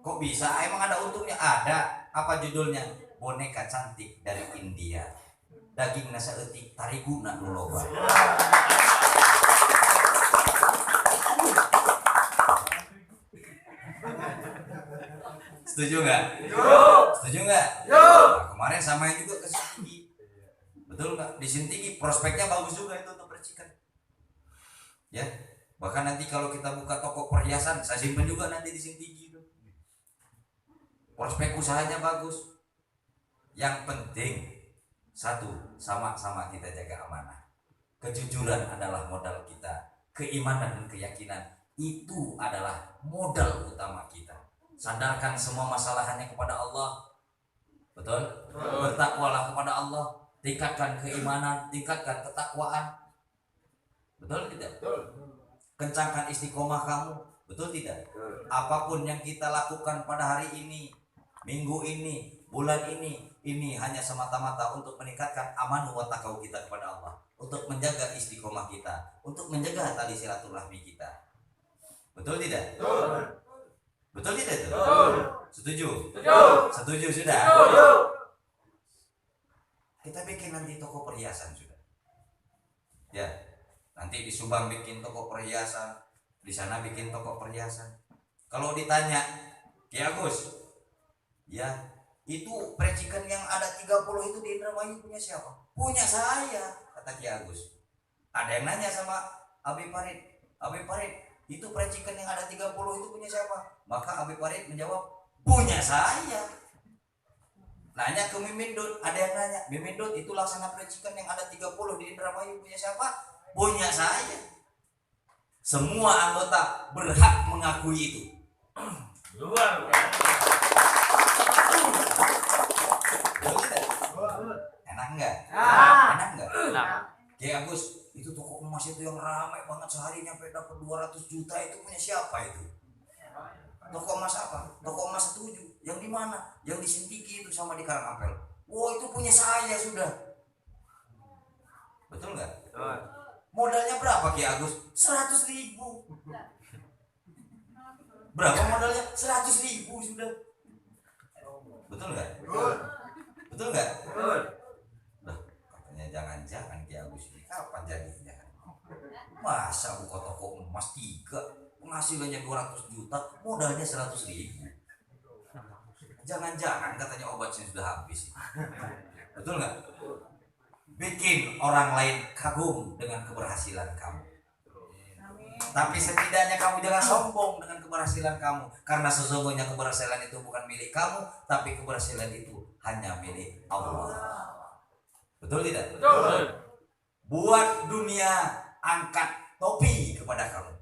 Kok bisa? Emang ada untungnya? Ada. Apa judulnya? Boneka cantik dari India. Daging nasa etik tariguna nuloba. Setuju nggak? Setuju nggak? Nah, kemarin samain juga ke Sintigi. Betul nggak? Di Sintigi prospeknya bagus juga itu untuk percikan. Ya, bahkan nanti kalau kita buka toko perhiasan, saya simpan juga nanti di Sintigi itu. Prospek usahanya bagus. Yang penting satu, sama-sama kita jaga amanah. Kejujuran adalah modal kita. Keimanan dan keyakinan itu adalah modal utama kita. Sandarkan semua masalahannya kepada Allah. Betul? Bertakwalah kepada Allah. Tingkatkan keimanan, tingkatkan ketakwaan. Betul tidak? Kencangkan istiqomah kamu. Betul tidak? Apapun yang kita lakukan pada hari ini, minggu ini, bulan ini hanya semata-mata untuk meningkatkan amanah wa taqwa kita kepada Allah, untuk menjaga istiqomah kita, untuk menjaga tali silaturahmi kita. Betul tidak? Betul tidak? Setuju? Setuju sudah? Kita bikin nanti toko perhiasan sudah. Ya, nanti di Subang bikin toko perhiasan, di sana bikin toko perhiasan. Kalau ditanya, Ki Agus, ya itu fried chicken yang ada 30 itu di Indramayu punya siapa? Punya saya, kata Ki Agus. Ada yang nanya sama Abi Farid, Abi Farid, itu fried chicken yang ada 30 itu punya siapa? Maka Abi Farid menjawab, punya saya. Nanya ke Mimindut, ada yang nanya, Mimindut itu laksana fried chicken yang ada 30 di Indramayu punya siapa? Punya saya. Semua anggota berhak mengakui itu. Luar biasa. Enak enggak? Enak enggak? Ya Agus, itu toko emas itu yang ramai banget sehari nyampe dapat 200 juta itu punya siapa itu? Toko emas apa? Toko emas Setuju. Yang di mana? Yang di Sintigi itu sama di Karangapel. Wah, itu punya saya sudah. Betul enggak? Modalnya berapa Ki Agus? 100.000. Berapa modalnya? 100.000 sudah. Betul enggak? Betul enggak? Masa buka toko emas 3, penghasilannya 200 juta, modalnya 100.000. Jangan-jangan katanya obatnya sudah habis. Betul nggak? Bikin orang lain kagum dengan keberhasilan kamu. Tapi setidaknya kamu jangan sombong dengan keberhasilan kamu, karena sesungguhnya keberhasilan itu bukan milik kamu, tapi keberhasilan itu hanya milik Allah. Betul tidak? Betul. Buat dunia angkat topi kepada kamu.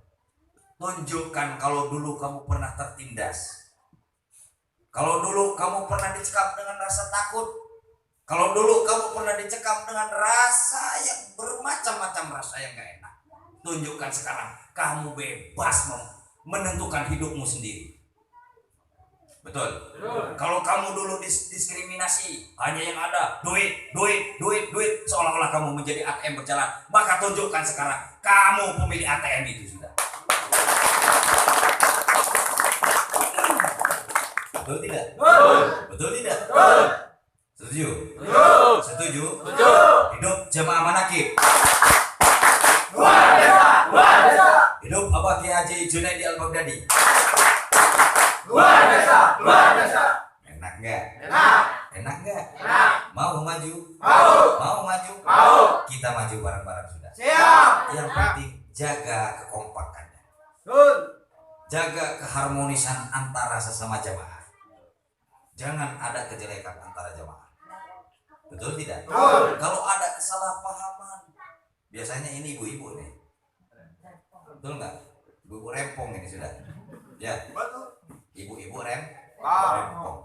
Tunjukkan kalau dulu kamu pernah tertindas. Kalau dulu kamu pernah dicekam dengan rasa takut. Kalau dulu kamu pernah dicekam dengan rasa yang bermacam-macam rasa yang gak enak. Tunjukkan sekarang kamu bebas menentukan hidupmu sendiri. Betul? Kalau kamu dulu diskriminasi, hanya yang ada duit, seolah-olah kamu menjadi ATM berjalan, maka tunjukkan sekarang kamu pemilik ATM itu sudah. Betul tidak? Betul tidak? Setuju? Setuju? Hidup jamaah manakib. Hidup Abah Kiai Haji Junaidi Al-Baghdadi. Luar biasa. Enak nggak? Enak nggak? Mau maju? Mau maju? Kita maju bareng-bareng sudah. Siap. Yang penting jaga kekompakannya. Jaga keharmonisan antara sesama jamaah. Jangan ada kejelekan antara jamaah. Betul tidak? Kalau ada kesalahpahaman, biasanya ini ibu-ibu nih. Betul nggak? Ibu-ibu rempong ini sudah. Ya. Ibu-ibu rempong.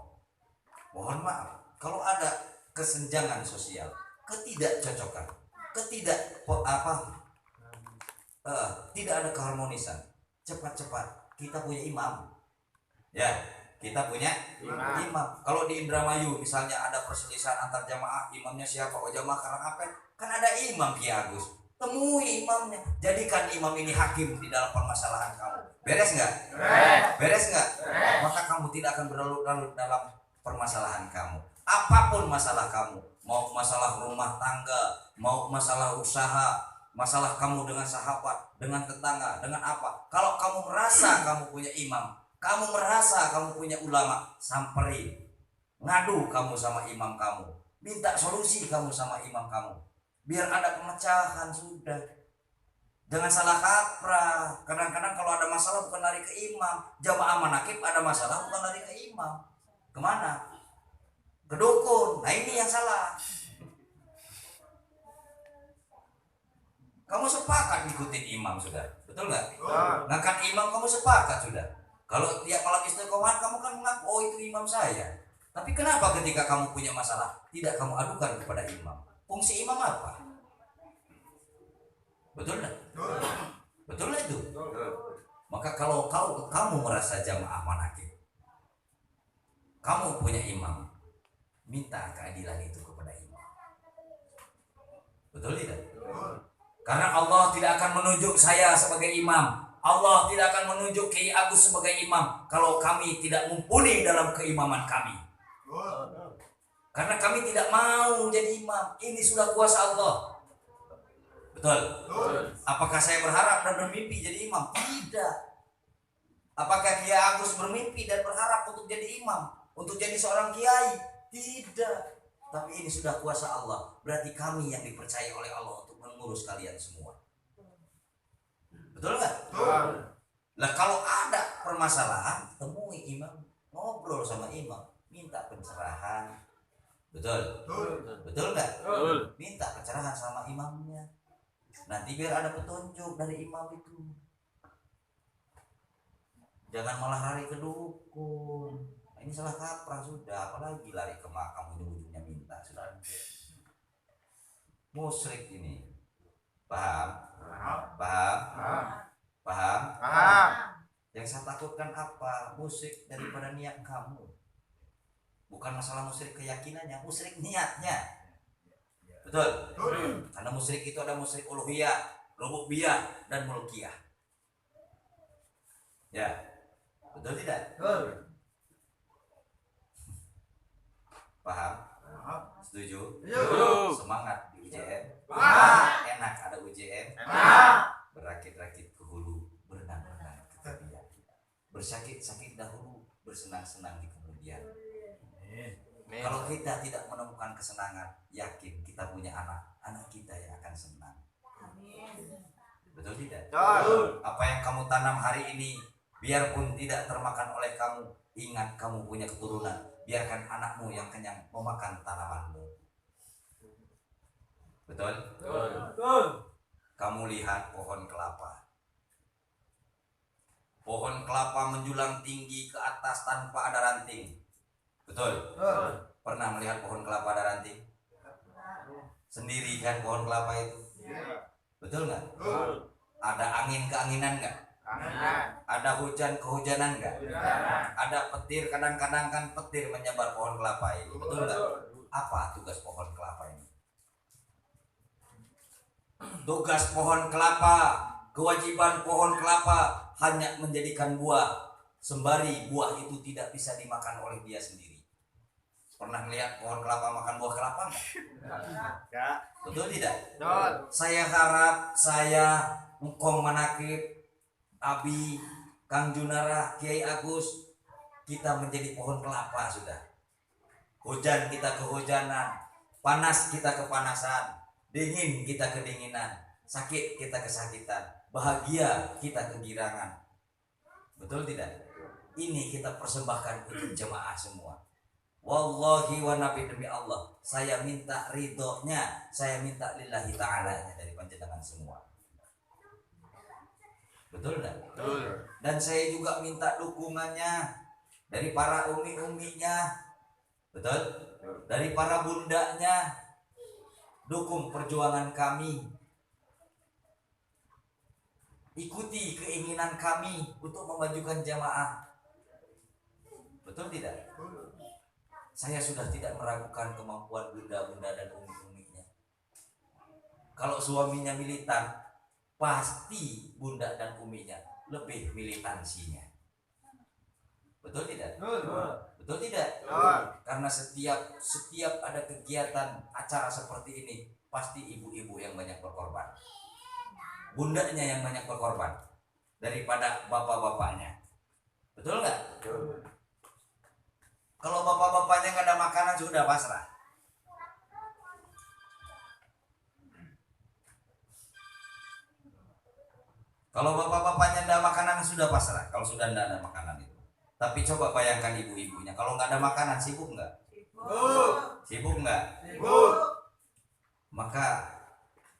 Mohon maaf, kalau ada kesenjangan sosial, ketidakcocokan, tidak ada keharmonisan, cepat-cepat kita punya imam. Ya, kita punya imam. Kalau di Indramayu misalnya ada perselisihan antar jamaah, imamnya siapa? Oh, jamaah Karangapet. Kan ada imam Ki Agus. Temui imamnya, jadikan imam ini hakim di dalam permasalahan kamu. Beres nggak? Beres nggak? Maka kamu tidak akan berlarut-larut dalam permasalahan kamu. Apapun masalah kamu, mau masalah rumah tangga, mau masalah usaha, masalah kamu dengan sahabat, dengan tetangga, dengan apa. Kalau kamu merasa kamu punya imam, kamu merasa kamu punya ulama, samperin, ngadu kamu sama imam kamu, minta solusi kamu sama imam kamu. Biar ada pemecahan sudah. Jangan salah kaprah. Kadang-kadang kalau ada masalah bukan lari ke imam. Jamaah manakib ada masalah bukan lari ke imam. Kemana? Ke dukun. Nah ini yang salah. Kamu sepakat ngikutin imam sudah. Betul nggak? Ngangkat imam kamu sepakat sudah. Kalau tiap malam istiqomah kamu kan mengaku, oh itu imam saya. Tapi kenapa ketika kamu punya masalah tidak kamu adukan kepada imam? Fungsi imam apa? Betul enggak? Betul lah itu. Maka kalau kamu merasa jamaah manakib, kamu punya imam, minta keadilan itu kepada imam. Betul tidak? Karena Allah tidak akan menunjuk saya sebagai imam. Allah tidak akan menunjuk Kiai Agus sebagai imam kalau kami tidak mumpuni dalam keimaman kami. Karena kami tidak mau jadi imam. Ini sudah kuasa Allah. Betul? Apakah saya berharap dan bermimpi jadi imam? Tidak. Apakah Kiai Agus bermimpi dan berharap untuk jadi imam? Untuk jadi seorang kiai? Tidak. Tapi ini sudah kuasa Allah. Berarti kami yang dipercaya oleh Allah untuk mengurus kalian semua. Betul nggak? Nah kalau ada permasalahan, temui imam. Ngobrol sama imam. Minta pencerahan. Betul? Betul nggak? Minta pencerahan sama imamnya. Nanti biar ada petunjuk dari imam itu. Jangan malah lari ke dukun. Nah, ini salah kaprah sudah. Apalagi lari ke makam ujung-ujungnya minta sudah. Musyrik ini. Paham? Yang saya takutkan apa? Musyrik daripada niat kamu. Bukan masalah musyrik keyakinannya, musyrik niatnya. Betul? Karena musyrik itu ada musyrik uluhiyah, rububiyah, dan mulkiyah. Ya. Betul tidak? Paham? Setuju? Semangat di UJM. Enak ada UJM. berakit-rakit ke hulu, berenang-renang ke tepian. Bersakit-sakit dahulu, bersenang-senang di kemudian. Kalau kita tidak menemukan kesenangan, yakin kita punya anak kita yang akan senang. Betul tidak? Betul. Apa yang kamu tanam hari ini, biarpun tidak termakan oleh kamu, ingat kamu punya keturunan. Biarkan anakmu yang kenyang memakan tanamanmu. Betul? Betul. Kamu lihat pohon kelapa. Pohon kelapa menjulang tinggi ke atas tanpa ada ranting. Betul? Pernah melihat pohon kelapa ada ranting? Sendiri kan pohon kelapa itu? Betul nggak? Ada angin keanginan nggak? Ada hujan kehujanan nggak? Ada petir, kadang-kadang kan petir menyebar pohon kelapa ini. Betul nggak? Apa tugas pohon kelapa ini? Tugas pohon kelapa, kewajiban pohon kelapa hanya menjadikan buah, sembari buah itu tidak bisa dimakan oleh dia sendiri. Pernah melihat pohon kelapa makan buah kelapa enggak? Betul tidak? Saya harap Engkong Manakib, Abi, Kang Junara, Kiai Agus, kita menjadi pohon kelapa sudah. Hujan kita kehujanan, panas kita kepanasan, dingin kita kedinginan, sakit kita kesakitan, bahagia kita kegirangan. Betul tidak? Ini kita persembahkan untuk jemaah semua. Wallahi wa nabi, demi Allah, saya minta ridhonya, saya minta lillahi ta'ala dari panjenengan semua. Betul tidak? Betul. Dan saya juga minta dukungannya dari para umi-uminya. Betul? Dari para bundanya. Dukung perjuangan kami. Ikuti keinginan kami untuk memajukan jamaah. Betul tidak? Saya sudah tidak meragukan kemampuan bunda-bunda dan umi-uminya. Kalau suaminya militan, pasti bunda dan uminya lebih militansinya. Betul tidak? Betul tidak? Karena setiap ada kegiatan acara seperti ini, pasti ibu-ibu yang banyak berkorban, bundanya yang banyak berkorban daripada bapak-bapaknya. Betul nggak? Kalau bapak-bapaknya nggak ada makanan sudah pasrah. Kalau bapak-bapaknya ada makanan sudah pasrah. Kalau sudah tidak ada makanan itu. Tapi coba bayangkan ibu-ibunya. Kalau nggak ada makanan, sibuk nggak? Sibuk nggak? Maka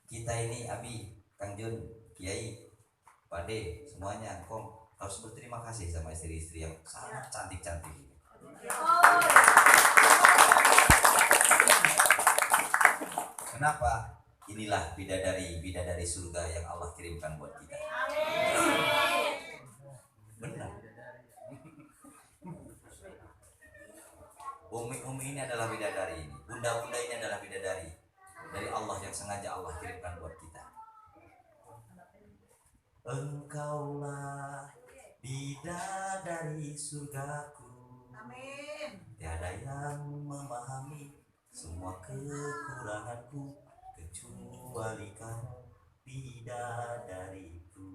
kita ini, Abi, Kang Jun, Kiai, Pade, semuanya, Kong, harus berterima kasih sama istri-istri yang sangat cantik-cantik ini. Kenapa? Inilah bidadari surga yang Allah kirimkan buat kita. Benar. Umi-umi ini adalah bidadari ini. Bunda-bunda ini adalah bidadari dari Allah yang sengaja Allah kirimkan buat kita. Engkaulah bidadari surgaku. Tiada yang memahami semua kekuranganku kecuali kau, bidadariku.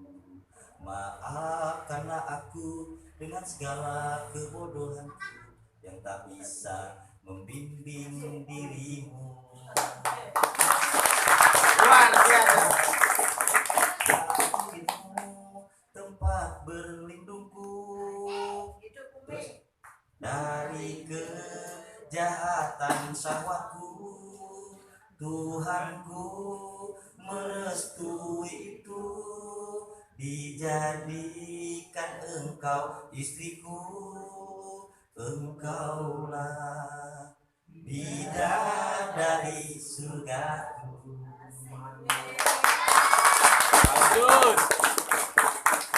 Maafkanlah aku dengan segala kebodohanku yang tak bisa membimbing dirimu. Tempat berlindungku dari kejahatan syahwatku. Tuhanku merestui itu, dijadikan engkau istriku. Engkaulah bidadari surgaku.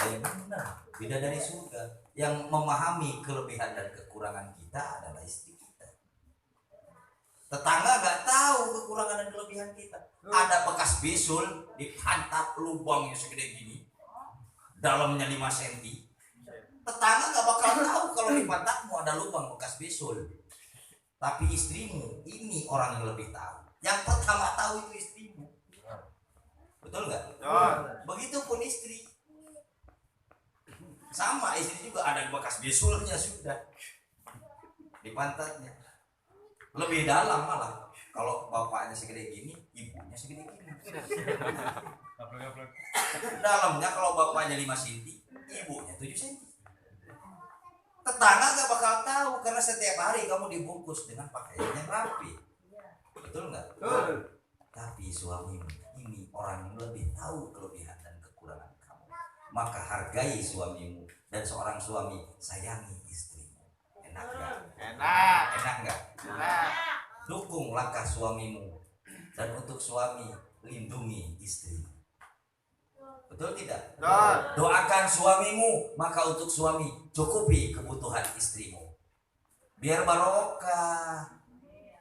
Benar, bidadari surga yang memahami kelebihan dan kekurangan kita adalah istri kita. Tetangga gak tahu kekurangan dan kelebihan kita. Ada bekas bisul di pantat lubang yang segede gini, dalamnya 5 cm. Tetangga gak bakal tahu kalau di pantatmu ada lubang bekas bisul. Tapi istrimu, ini orang yang lebih tahu. Yang pertama tahu itu istrimu. Betul betul nggak? Betul. Begitupun istri, sama istri juga ada bekas bisulnya sudah di pantatnya, lebih dalam malah. Kalau bapaknya segede gini, ibunya segede gini. Dalamnya kalau bapaknya 5 cm, ibunya 7 cm. Tetangga gak bakal tahu karena setiap hari kamu dibungkus dengan pakaian yang rapi. Betul nggak? Betul. Tapi suamimu ini orang yang lebih tahu kelebihan dan kekurangan kamu. Maka hargai suamimu, dan seorang suami sayangi istrimu. Enak nggak? Enak. Enak nggak? Enak. Dukung langkah suamimu, dan untuk suami lindungi istrimu. Betul tidak? Betul. Doakan suamimu, maka untuk suami cukupi kebutuhan istrimu. Biar barokah.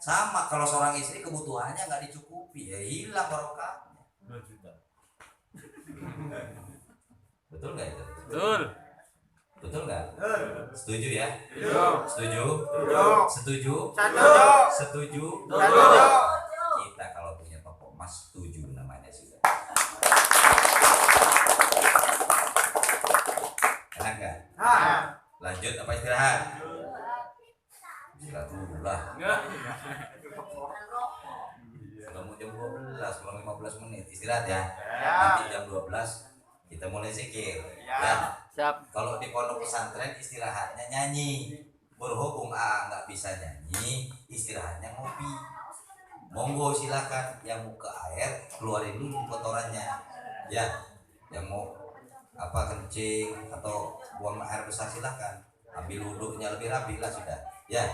Sama kalau seorang istri kebutuhannya nggak dicukupi, ya hilang barokahnya. Betul nggak itu? Betul. Betul nggak? Setuju ya? Setuju. Setuju? Setuju. Setuju? Setuju. Setuju? Setuju. Kita kalau punya toko emas setuju namanya sudah. Enak nggak? Lanjut apa istirahat? Istirahat dulu lah. Sudah mau jam 12, kurang 15 menit istirahat ya. Nanti jam 12 kita mulai zikir. Ya. Siap. Kalau di pondok pesantren istirahatnya nyanyi. Berhubung nggak bisa nyanyi, istirahatnya ngopi. Monggo silakan yang mau ke air keluarin dulu kotorannya. Ya, yang mau kencing atau buang air besar silakan. Ambil wudhunya lebih rapi lah sudah. Ya.